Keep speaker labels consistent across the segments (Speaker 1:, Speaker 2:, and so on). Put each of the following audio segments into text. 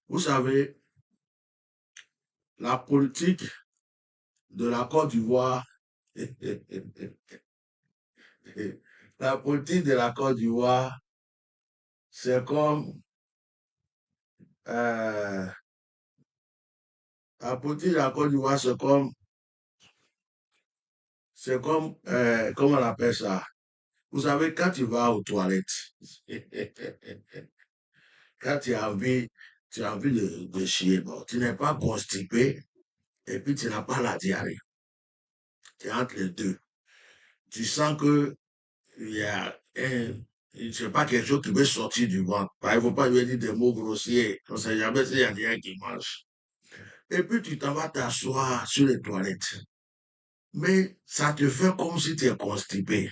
Speaker 1: Vous savez, la politique de la Côte d'Ivoire, la politique de la Côte d'Ivoire, c'est comme, euh, la politique de la Côte d'Ivoire, comment on appelle ça? Vous savez, quand tu vas aux toilettes, quand tu as envie de chier, bon, tu n'es pas constipé et puis tu n'as pas la diarrhée. Tu es entre les deux. Tu sens que il y a je sais pas, quelque chose qui veut sortir du ventre. Il ne faut pas lui dire des mots grossiers. On ne sait jamais s'il y a rien qui mange. Et puis tu t'en vas t'asseoir sur les toilettes. Mais ça te fait comme si tu es constipé.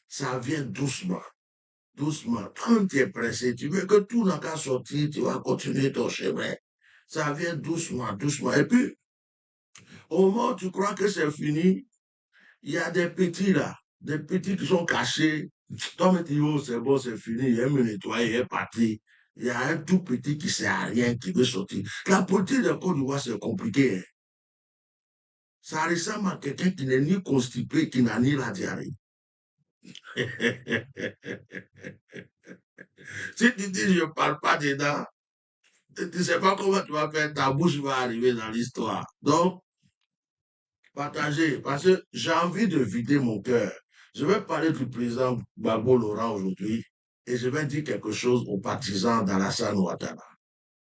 Speaker 1: Ça vient doucement, doucement. Quand tu es pressé, tu veux que tout n'a qu'à sortir, tu vas continuer ton chemin. Ça vient doucement, doucement. Et puis, au moment où tu crois que c'est fini, il y a des petits là, des petits qui sont cachés. Toi, mais tu dis, oh, c'est bon, c'est fini, il est me nettoyer, il est parti. Il y a un tout petit qui ne sait à rien, qui veut sortir. La politique de Côte d'Ivoire, c'est compliqué, hein. Ça ressemble à quelqu'un qui n'est ni constipé, qui n'a ni la diarrhée. Si tu dis, je ne parle pas dedans, tu ne sais pas comment tu vas faire, ta bouche va arriver dans l'histoire. Donc, partagez, parce que j'ai envie de vider mon cœur. Je vais parler du président Gbagbo Laurent aujourd'hui et je vais dire quelque chose aux partisans d'Alassane Ouattara.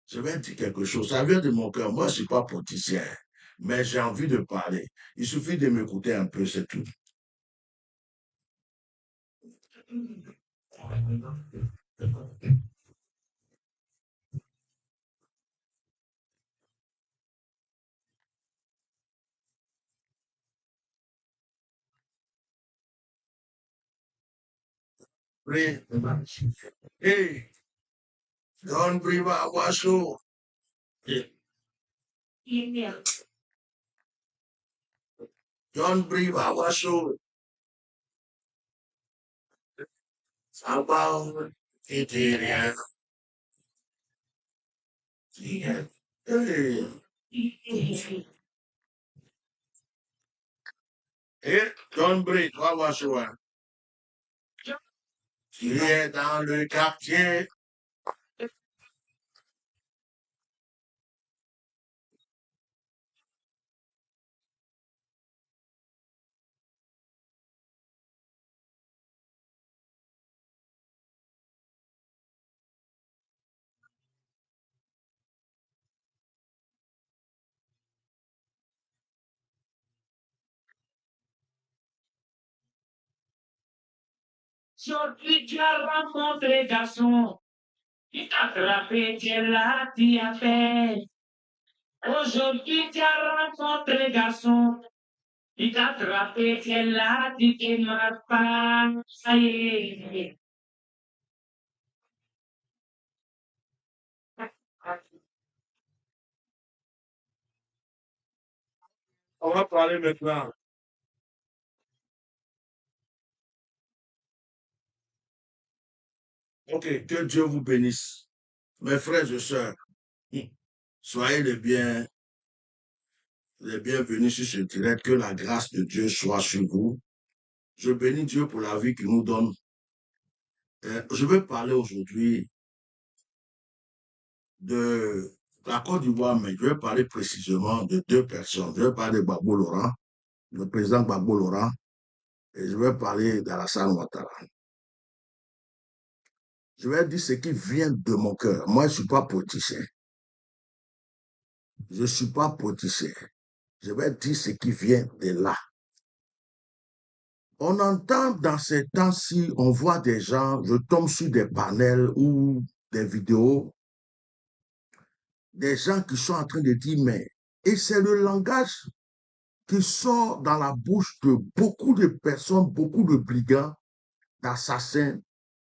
Speaker 1: Je vais dire quelque chose. Ça vient de mon cœur. Moi, je ne suis pas politicien, mais j'ai envie de parler. Il suffit de m'écouter un peu, c'est tout. Hey, Don Briva Wasso. John Briva Wasso. Sabah. Ethereum. Hey. Et John Bray, toi, Wasso. Tu es dans le quartier.
Speaker 2: Aujourd'hui, tu as rencontré garçon. Il t'a frappé, tu es là, tu as fait. Aujourd'hui, tu as rencontré garçon. Il t'a frappé, tu es là, tu te marres pas. Ça y est.
Speaker 1: On va parler maintenant. Ok, que Dieu vous bénisse. Mes frères et sœurs, soyez les bienvenus sur ce direct. Que la grâce de Dieu soit sur vous. Je bénis Dieu pour la vie qu'il nous donne. Je vais parler aujourd'hui de la Côte d'Ivoire, mais je vais parler précisément de deux personnes. Je vais parler de Gbagbo Laurent, le président Gbagbo Laurent, et je vais parler d'Alassane Ouattara. Je vais dire ce qui vient de mon cœur. Moi, je ne suis pas politicien. Je ne suis pas politicien. Je vais dire ce qui vient de là. On entend dans ces temps-ci, on voit des gens, je tombe sur des panels ou des vidéos, des gens qui sont en train de dire, mais, et c'est le langage qui sort dans la bouche de beaucoup de personnes, beaucoup de brigands, d'assassins,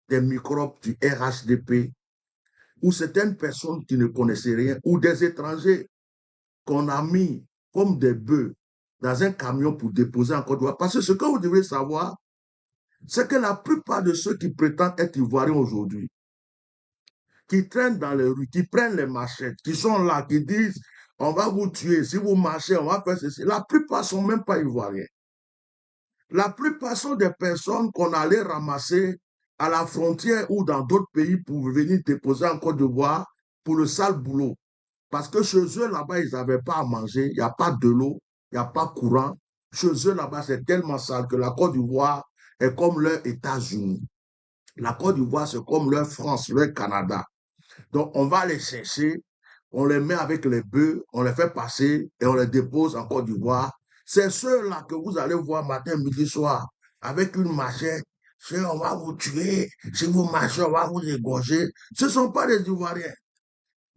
Speaker 1: des microbes du RHDP, ou certaines personnes qui ne connaissaient rien, ou des étrangers qu'on a mis comme des bœufs dans un camion pour déposer en Côte d'Ivoire. Parce que ce que vous devez savoir, c'est que la plupart de ceux qui prétendent être Ivoiriens aujourd'hui, qui traînent dans les rues, qui prennent les machettes, qui sont là, qui disent on va vous tuer, si vous marchez, on va faire ceci. La plupart ne sont même pas ivoiriens. La plupart sont des personnes qu'on allait ramasser à la frontière ou dans d'autres pays pour venir déposer en Côte d'Ivoire pour le sale boulot. Parce que chez eux, là-bas, ils n'avaient pas à manger, il n'y a pas de l'eau, il n'y a pas de courant. Chez eux, là-bas, c'est tellement sale que la Côte d'Ivoire est comme leur États-Unis. La Côte d'Ivoire, c'est comme leur France, leur Canada. Donc, on va les chercher, on les met avec les bœufs, on les fait passer et on les dépose en Côte d'Ivoire. C'est ceux-là que vous allez voir matin, midi, soir, avec une machette. On va vous tuer, si vous marchez, on va vous égorger. Ce ne sont pas des Ivoiriens.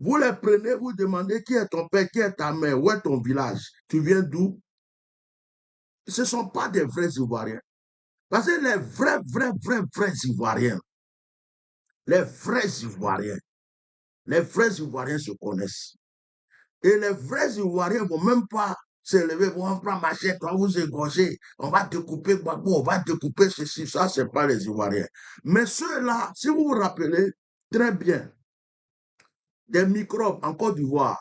Speaker 1: Vous les prenez, vous demandez qui est ton père, qui est ta mère, où est ton village, tu viens d'où? Ce ne sont pas des vrais Ivoiriens. Parce que les vrais Ivoiriens, les vrais Ivoiriens, les vrais Ivoiriens se connaissent. Et les vrais Ivoiriens ne vont même pas se lever, vont prendre machette, on va vous égorger, on va découper Gbagbo, on va découper ceci, ça, ce n'est pas les Ivoiriens. Mais ceux-là, si vous vous rappelez très bien, des microbes en Côte d'Ivoire,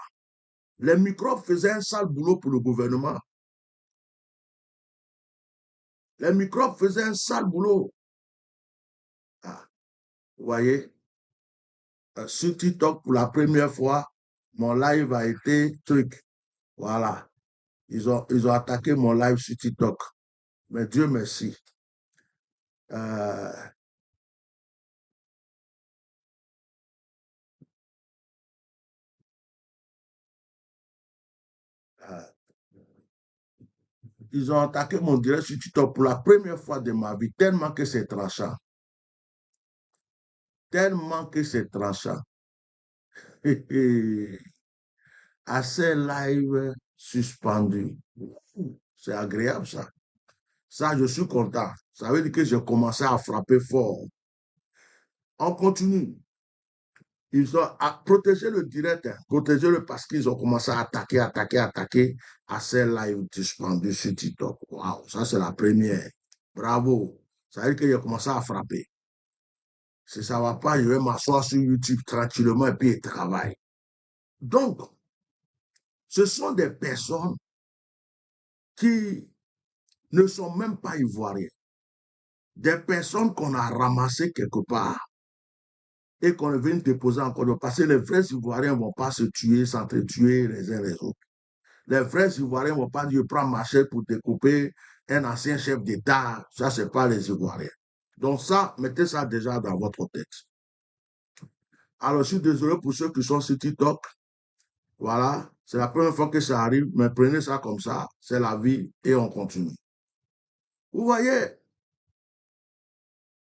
Speaker 1: les microbes faisaient un sale boulot pour le gouvernement. Les microbes faisaient un sale boulot. Ah, vous voyez, sur TikTok, pour la première fois, mon live a été truc. Voilà. Ils ont attaqué mon live sur TikTok. Mais Dieu merci. Ils ont attaqué mon direct sur TikTok pour la première fois de ma vie, tellement que c'est tranchant. Tellement que c'est tranchant. Assez live suspendu. C'est agréable ça. Ça, je suis content. Ça veut dire que j'ai commencé à frapper fort. On continue. Ils ont protégé le direct, protégé-le parce qu'ils ont commencé à attaquer à ces lives suspendus sur TikTok. Waouh, ça c'est la première. Bravo. Ça veut dire que j'ai commencé à frapper. Si ça ne va pas, je vais m'asseoir sur YouTube tranquillement et puis je travaille. Donc, ce sont des personnes qui ne sont même pas ivoiriennes. Des personnes qu'on a ramassées quelque part et qu'on vient déposer encore. Parce que les vrais Ivoiriens ne vont pas se tuer, s'entretuer les uns les autres. Les vrais Ivoiriens ne vont pas dire prendre machette pour découper un ancien chef d'État. Ça, ce n'est pas les Ivoiriens. Donc ça, mettez ça déjà dans votre tête. Alors, je suis désolé pour ceux qui sont sur TikTok. Voilà, c'est la première fois que ça arrive, mais prenez ça comme ça. C'est la vie et on continue. Vous voyez,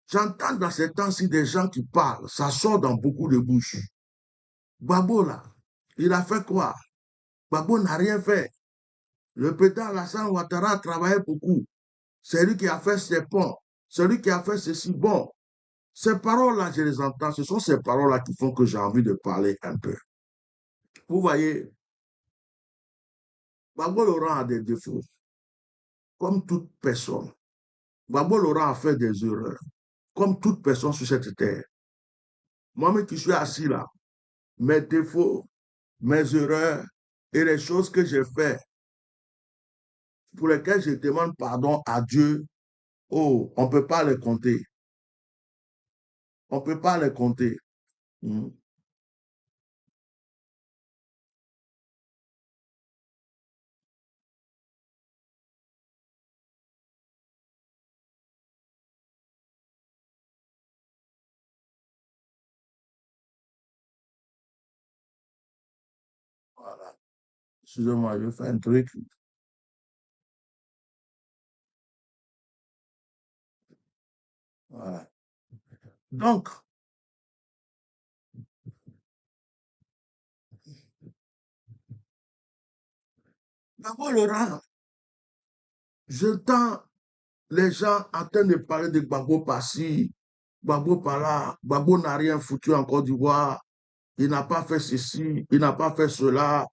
Speaker 1: j'entends dans ces temps-ci des gens qui parlent. Ça sort dans beaucoup de bouches. Gbagbo, là, il a fait quoi? Gbagbo n'a rien fait. Le président Alassane Ouattara a travaillé beaucoup. C'est lui qui a fait ses ponts. C'est lui qui a fait ceci. Bon, ces paroles-là, je les entends. Ce sont ces paroles-là qui font que j'ai envie de parler un peu. Vous voyez, Gbagbo Laurent a des défauts. Comme toute personne. Gbagbo Laurent a fait des erreurs. Comme toute personne sur cette terre. Moi-même qui suis assis là, mes défauts, mes erreurs et les choses que j'ai faites pour lesquelles je demande pardon à Dieu, oh, on ne peut pas les compter. On ne peut pas les compter. Voilà. Excusez-moi, je fais un truc. Voilà. Donc, d'abord, Laurent, j'entends les gens en train de parler de Gbagbo par-ci, Gbagbo par-là. Gbagbo n'a rien foutu en Côte d'Ivoire. Il n'a pas fait ceci, il n'a pas fait cela.